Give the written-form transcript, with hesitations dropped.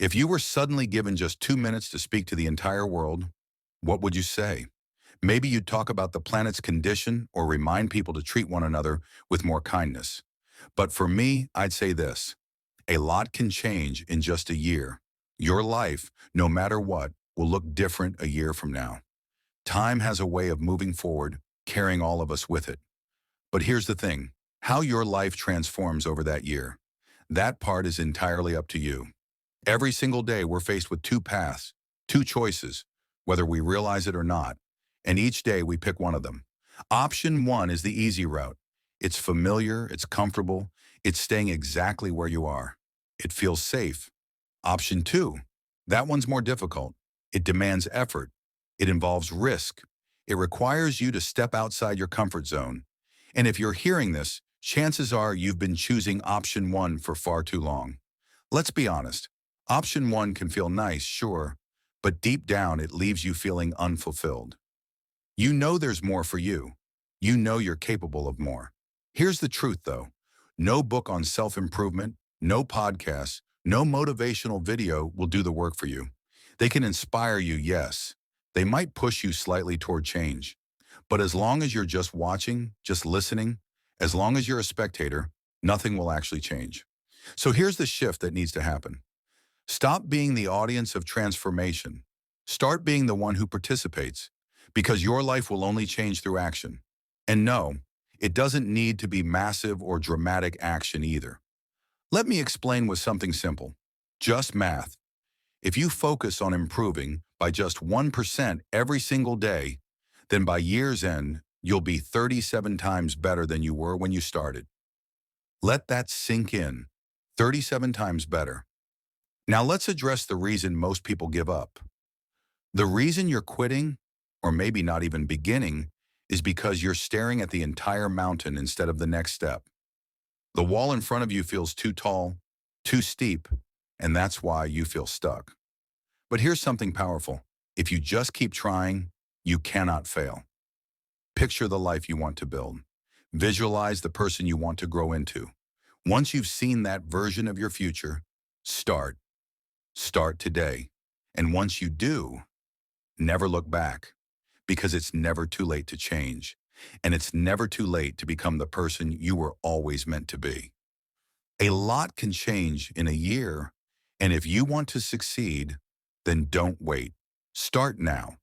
If you were suddenly given just 2 minutes to speak to the entire world, what would you say? Maybe you'd talk about the planet's condition or remind people to treat one another with more kindness. But for me, I'd say this. A lot can change in just a year. Your life, no matter what, will look different a year from now. Time has a way of moving forward, carrying all of us with it. But here's the thing. How your life transforms over that year. That part is entirely up to you. Every single day, we're faced with two paths, two choices, whether we realize it or not. And each day, we pick one of them. Option one is the easy route. It's familiar, it's comfortable, it's staying exactly where you are. It feels safe. Option two, that one's more difficult. It demands effort. It involves risk. It requires you to step outside your comfort zone. And if you're hearing this, chances are you've been choosing option one for far too long. Let's be honest. Option one can feel nice, sure, but deep down it leaves you feeling unfulfilled. You know there's more for you. You know you're capable of more. Here's the truth, though. No book on self-improvement, no podcast, no motivational video will do the work for you. They can inspire you, yes. They might push you slightly toward change. But as long as you're just watching, just listening, as long as you're a spectator, nothing will actually change. So here's the shift that needs to happen. Stop being the audience of transformation. Start being the one who participates, because your life will only change through action. And no, it doesn't need to be massive or dramatic action either. Let me explain with something simple. Just math. If you focus on improving by just 1% every single day, then by year's end, you'll be 37 times better than you were when you started. Let that sink in. 37 times better. Now let's address the reason most people give up. The reason you're quitting, or maybe not even beginning, is because you're staring at the entire mountain instead of the next step. The wall in front of you feels too tall, too steep, and that's why you feel stuck. But here's something powerful. If you just keep trying, you cannot fail. Picture the life you want to build. Visualize the person you want to grow into. Once you've seen that version of your future, start. Start today. And once you do, never look back, because it's never too late to change. And it's never too late to become the person you were always meant to be. A lot can change in a year, and if you want to succeed, then don't wait. Start now.